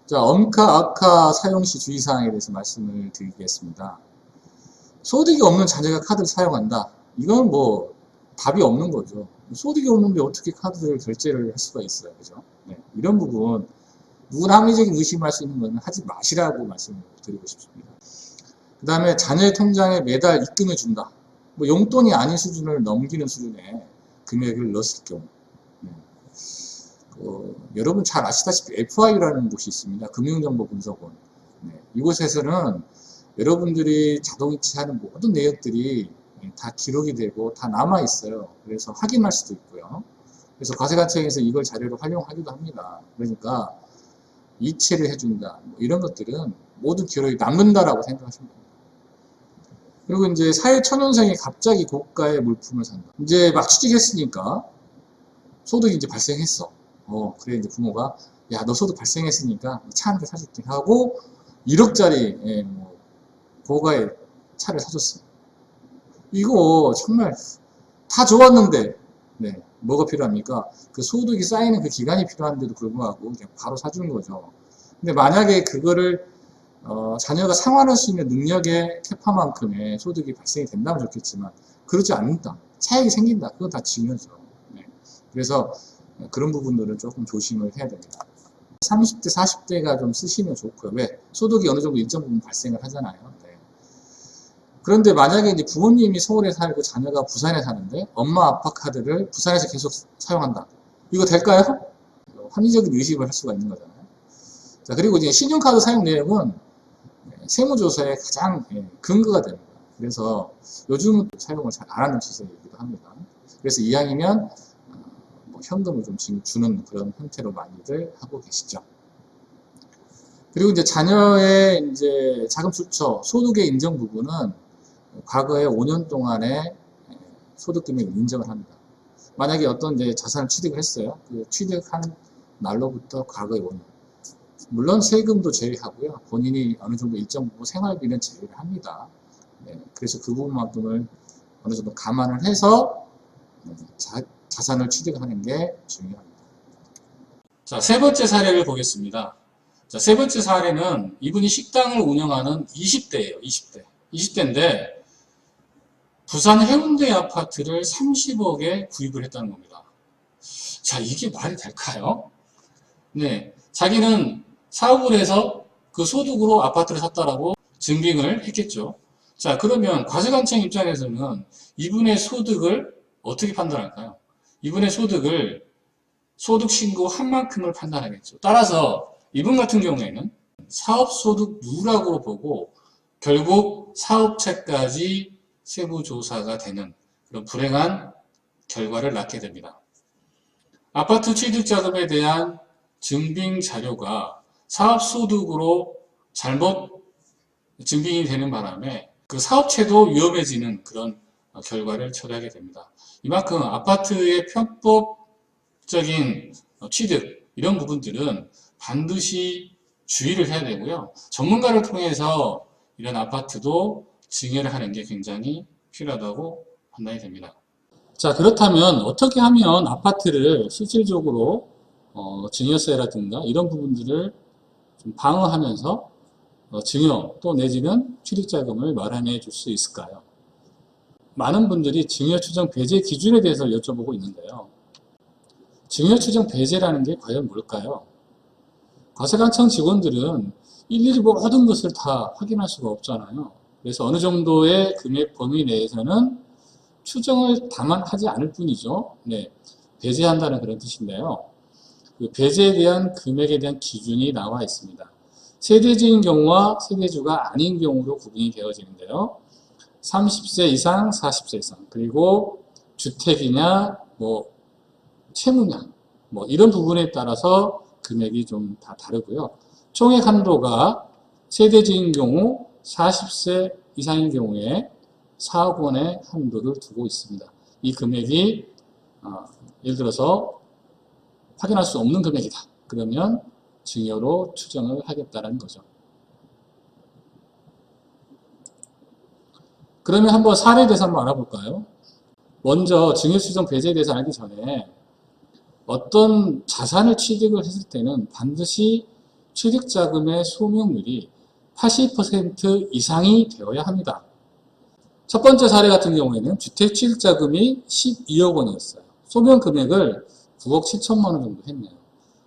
자, 엄카, 악카 사용시 주의사항에 대해서 말씀을 드리겠습니다. 소득이 없는 자녀가 카드를 사용한다. 이건 뭐 답이 없는 거죠. 소득이 없는데 어떻게 카드를 결제를 할 수가 있어요. 그죠? 네, 이런 부분 누구나 합리적인 의심할 수 있는 건 하지 마시라고 말씀을 드리고 싶습니다. 그 다음에 자녀의 통장에 매달 입금해 준다. 뭐 용돈이 아닌 수준을 넘기는 수준의 금액을 넣었을 경우. 네. 여러분 잘 아시다시피 FI라는 곳이 있습니다. 금융정보분석원. 네. 이곳에서는 여러분들이 자동이체하는 모든 내역들이 다 기록이 되고 다 남아 있어요. 그래서 확인할 수도 있고요. 그래서 과세관청에서 이걸 자료로 활용하기도 합니다. 그러니까 이체를 해준다. 뭐 이런 것들은 모든 기록이 남는다라고 생각하시면 됩니다. 그리고 이제 사회초년생이 갑자기 고가의 물품을 산다. 이제 막 취직했으니까 소득이 이제 발생했어. 그래 이제 부모가 야, 너 소득 발생했으니까 차 한 대 사줄게 하고 1억짜리 뭐 고가의 차를 사줬습니다. 이거 정말 다 좋았는데 네, 뭐가 필요합니까? 그 소득이 쌓이는 그 기간이 필요한데도 불구하고 그냥 바로 사주는 거죠. 근데 만약에 그거를 자녀가 상환할 수 있는 능력의 캐파만큼의 소득이 발생이 된다면 좋겠지만 그렇지 않는다. 차익이 생긴다. 그건 다 증여죠. 네. 그래서 그런 부분들은 조금 조심을 해야 됩니다. 30대, 40대가 좀 쓰시면 좋고요. 왜? 소득이 어느 정도 일정 부분 발생을 하잖아요. 네. 그런데 만약에 이제 부모님이 서울에 살고 자녀가 부산에 사는데 엄마 아빠 카드를 부산에서 계속 사용한다. 이거 될까요? 합리적인 의심을 할 수가 있는 거잖아요. 자, 그리고 이제 신용카드 사용 내역은 세무조사의 가장 근거가 됩니다. 그래서 요즘은 사용을 잘 안 하는 추세이기도 합니다. 그래서 이왕이면 뭐 현금을 좀 주는 그런 형태로 많이들 하고 계시죠. 그리고 이제 자녀의 이제 자금 출처, 소득의 인정 부분은 과거에 5년 동안의 소득 금액을 인정을 합니다. 만약에 어떤 이제 자산을 취득을 했어요. 그 취득한 날로부터 과거의 5년. 물론 세금도 제외하고요. 본인이 어느 정도 일정 부분 생활비는 제외를 합니다. 네, 그래서 그 부분만큼을 어느 정도 감안을 해서 자산을 취득하는 게 중요합니다. 자, 세 번째 사례를 보겠습니다. 자, 세 번째 사례는 이분이 식당을 운영하는 20대예요. 20대. 20대인데 부산 해운대 아파트를 30억에 구입을 했다는 겁니다. 자, 이게 말이 될까요? 네, 자기는 사업을 해서 그 소득으로 아파트를 샀다라고 증빙을 했겠죠. 자, 그러면 과세관청 입장에서는 이분의 소득을 어떻게 판단할까요? 이분의 소득을 소득신고 한 만큼을 판단하겠죠. 따라서 이분 같은 경우에는 사업소득 누락으로 보고 결국 사업체까지 세무조사가 되는 그런 불행한 결과를 낳게 됩니다. 아파트 취득자금에 대한 증빙 자료가 사업소득으로 잘못 증빙이 되는 바람에 그 사업체도 위험해지는 그런 결과를 초래하게 됩니다. 이만큼 아파트의 편법적인 취득 이런 부분들은 반드시 주의를 해야 되고요. 전문가를 통해서 이런 아파트도 증여를 하는 게 굉장히 필요하다고 판단이 됩니다. 자, 그렇다면 어떻게 하면 아파트를 실질적으로 증여세라든가 이런 부분들을 좀 방어하면서 증여 또 내지는 취득자금을 마련해 줄 수 있을까요? 많은 분들이 증여 추정 배제 기준에 대해서 여쭤보고 있는데요. 증여 추정 배제라는 게 과연 뭘까요? 과세관청 직원들은 일일이 모든 것을 다 확인할 수가 없잖아요. 그래서 어느 정도의 금액 범위 내에서는 추정을 다만 하지 않을 뿐이죠. 네, 배제한다는 그런 뜻인데요. 그 배제에 대한 금액에 대한 기준이 나와 있습니다. 세대주인 경우와 세대주가 아닌 경우로 구분이 되어지는데요. 30세 이상, 40세 이상, 그리고 주택이냐, 뭐 채무냐, 뭐 이런 부분에 따라서 금액이 좀 다 다르고요. 총액 한도가 세대주인 경우 40세 이상인 경우에 4억 원의 한도를 두고 있습니다. 이 금액이 예를 들어서 확인할 수 없는 금액이다. 그러면 증여로 추정을 하겠다는 거죠. 그러면 한번 사례에 대해서 한번 알아볼까요? 먼저 증여추정 배제에 대해서 알기 전에 어떤 자산을 취득을 했을 때는 반드시 취득자금의 소명률이 80% 이상이 되어야 합니다. 첫 번째 사례 같은 경우에는 주택 취득자금이 12억 원이었어요. 소명 금액을 9억 7천만 원 정도 했네요.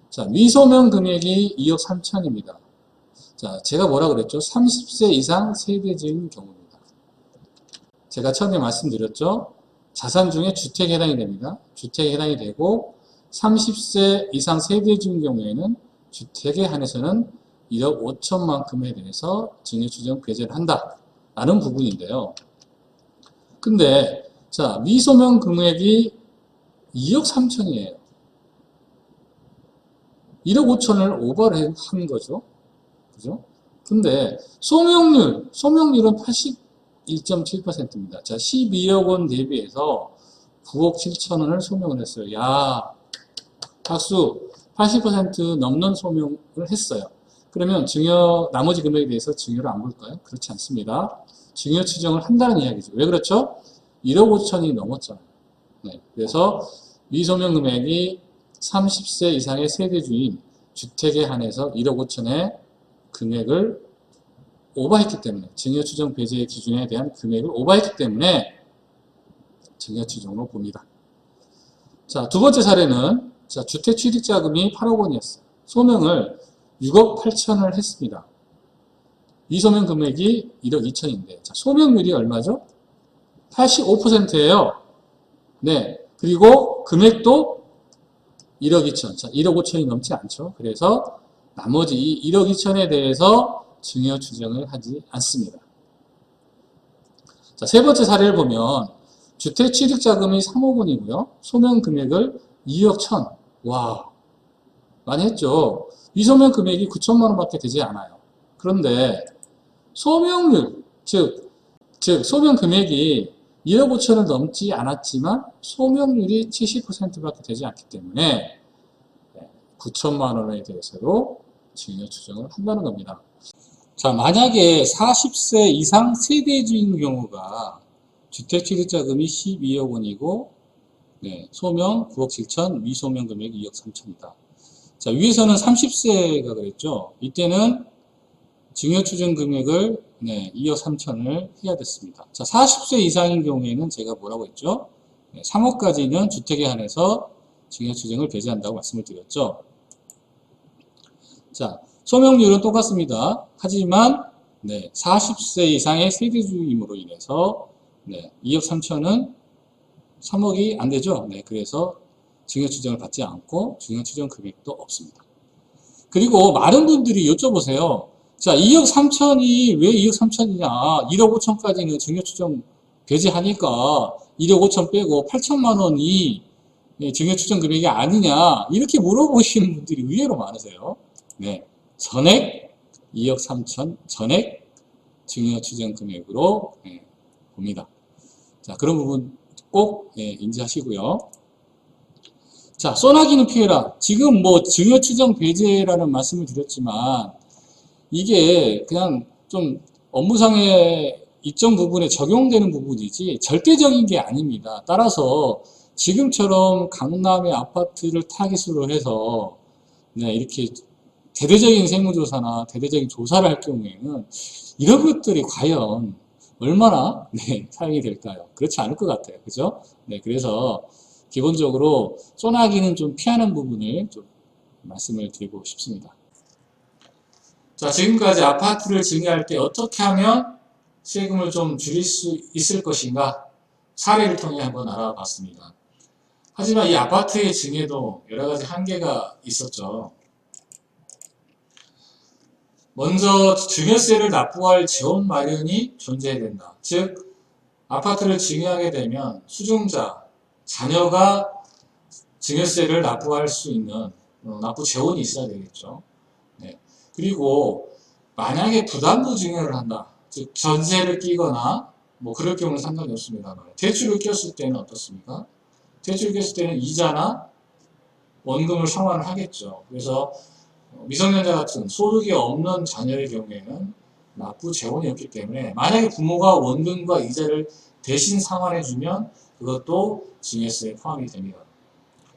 자, 미소명 금액이 2억 3천입니다. 자, 제가 뭐라 그랬죠? 30세 이상 세대주인 경우입니다. 제가 처음에 말씀드렸죠? 자산 중에 주택에 해당이 됩니다. 주택에 해당이 되고 30세 이상 세대주인 경우에는 주택에 한해서는 1억 5천만큼에 대해서 증여추정 배제를 한다 라는 부분인데요. 근데 자, 미소명 금액이 2억 3천이에요. 1억 5천을 오버를 한 거죠. 그죠? 근데 소명률은 81.7%입니다. 자, 12억 원 대비해서 9억 7천 원을 소명을 했어요. 야, 박수. 80% 넘는 소명을 했어요. 그러면 나머지 금액에 대해서 증여를 안 볼까요? 그렇지 않습니다. 증여 추정을 한다는 이야기죠. 왜 그렇죠? 1억 5천이 넘었잖아요. 네, 그래서 미소명 금액이 30세 이상의 세대주인 주택에 한해서 1억 5천의 금액을 오버했기 때문에 증여추정 배제 기준에 대한 금액을 오버했기 때문에 증여추정으로 봅니다. 자, 두 번째 사례는 자, 주택 취득자금이 8억 원이었어요. 소명을 6억 8천을 했습니다. 미소명 금액이 1억 2천인데 자, 소명률이 얼마죠? 85%예요. 네, 그리고 금액도 1억 2천. 자, 1억 5천이 넘지 않죠. 그래서 나머지 이 1억 2천에 대해서 증여 추정을 하지 않습니다. 자, 세 번째 사례를 보면 주택 취득자금이 3억 원이고요. 소명 금액을 2억 1천. 와, 많이 했죠. 미소명 금액이 9천만 원밖에 되지 않아요. 그런데 소명률, 즉 소명 금액이 1억 5천을 넘지 않았지만 소명률이 70%밖에 되지 않기 때문에 9천만 원에 대해서도 증여 추정을 한다는 겁니다. 자, 만약에 40세 이상 세대주인 경우가 주택 취득자금이 12억 원이고 네, 소명 9억 7천, 미소명 금액이 2억 3천이다. 자, 위에서는 30세가 그랬죠. 이때는 증여 추정 금액을 네, 2억 3천을 해야 됐습니다. 자, 40세 이상인 경우에는 제가 뭐라고 했죠? 네, 3억까지는 주택에 한해서 증여 추정을 배제한다고 말씀을 드렸죠. 자, 소명률은 똑같습니다. 하지만 네, 40세 이상의 세대주임으로 인해서 네, 2억 3천은 3억이 안 되죠. 네, 그래서 증여 추정을 받지 않고 증여 추정 금액도 없습니다. 그리고 많은 분들이 여쭤보세요. 자, 2억 3천이 왜 2억 3천이냐? 1억 5천까지는 증여 추정 배제하니까 1억 5천 빼고 8천만 원이 증여 추정 금액이 아니냐? 이렇게 물어보시는 분들이 의외로 많으세요. 네, 전액 2억 3천 전액 증여 추정 금액으로 네, 봅니다. 자, 그런 부분 꼭 인지하시고요. 자, 소나기는 피해라. 지금 뭐 증여 추정 배제라는 말씀을 드렸지만 이게 그냥 좀 업무상의 일정 부분에 적용되는 부분이지 절대적인 게 아닙니다. 따라서 지금처럼 강남의 아파트를 타깃으로 해서 네, 이렇게 대대적인 세무조사나 대대적인 조사를 할 경우에는 이런 것들이 과연 얼마나 네, 사용이 될까요? 그렇지 않을 것 같아요. 그죠? 네, 그래서 기본적으로 소나기는 좀 피하는 부분을 좀 말씀을 드리고 싶습니다. 자, 지금까지 아파트를 증여할 때 어떻게 하면 세금을 좀 줄일 수 있을 것인가 사례를 통해 한번 알아봤습니다. 하지만 이 아파트의 증여도 여러 가지 한계가 있었죠. 먼저 증여세를 납부할 재원 마련이 존재해야 된다. 즉 아파트를 증여하게 되면 수증자, 자녀가 증여세를 납부할 수 있는 납부 재원이 있어야 되겠죠. 네. 그리고 만약에 부담부 증여를 한다. 즉 전세를 끼거나 뭐 그럴 경우는 상관이 없습니다. 대출을 꼈을 때는 어떻습니까? 대출을 꼈을 때는 이자나 원금을 상환을 하겠죠. 그래서 미성년자 같은 소득이 없는 자녀의 경우에는 납부 재원이 없기 때문에 만약에 부모가 원금과 이자를 대신 상환해주면 그것도 증여세에 포함이 됩니다.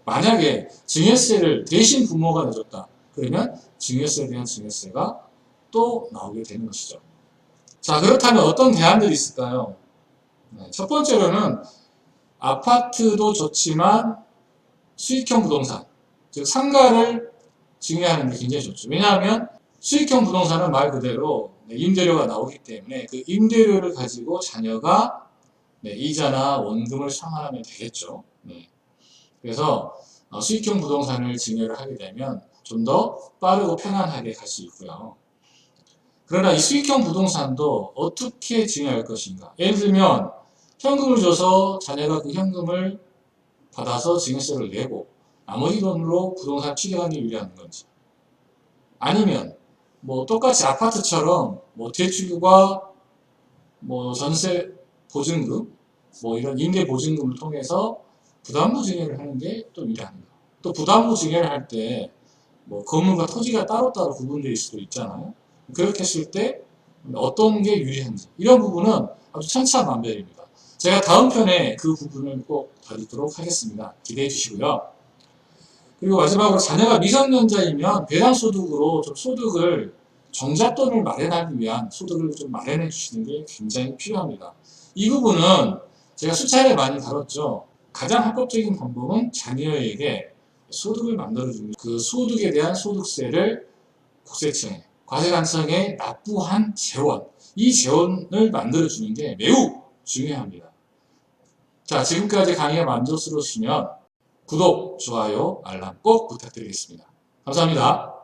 만약에 증여세를 대신 부모가 내줬다. 그러면 증여세에 대한 증여세가 또 나오게 되는 것이죠. 자, 그렇다면 어떤 대안들이 있을까요? 네, 첫 번째로는 아파트도 좋지만 수익형 부동산, 즉 상가를 증여하는 게 굉장히 좋죠. 왜냐하면 수익형 부동산은 말 그대로 임대료가 나오기 때문에 그 임대료를 가지고 자녀가 이자나 원금을 상환하면 되겠죠. 네. 그래서 수익형 부동산을 증여를 하게 되면 좀 더 빠르고 편안하게 갈 수 있고요. 그러나 이 수익형 부동산도 어떻게 증여할 것인가? 예를 들면 현금을 줘서 자녀가 그 현금을 받아서 증여세를 내고 나머지 돈으로 부동산 취득하는 게 유리한 건지, 아니면 뭐 똑같이 아파트처럼 뭐 대출과 뭐 전세 보증금, 뭐 이런 임대 보증금을 통해서 부담부 증여를 하는 게 또 유리합니다. 또 부담부 증여를 할 때 뭐 건물과 토지가 따로따로 구분되어 있을 수도 있잖아요. 그렇게 했을 때 어떤 게 유리한지, 이런 부분은 아주 천차만별입니다. 제가 다음 편에 그 부분을 꼭 다루도록 하겠습니다. 기대해 주시고요. 그리고 마지막으로 자녀가 미성년자이면 배당소득으로 좀 소득을, 정잣돈을 마련하기 위한 소득을 좀 마련해 주시는 게 굉장히 필요합니다. 이 부분은 제가 수차례 많이 다뤘죠. 가장 합법적인 방법은 자녀에게 소득을 만들어주는, 그 소득에 대한 소득세를 국세청에, 과세관청에 납부한 재원, 이 재원을 만들어주는 게 매우 중요합니다. 자, 지금까지 강의가 만족스러우시면 구독, 좋아요, 알람 꼭 부탁드리겠습니다. 감사합니다.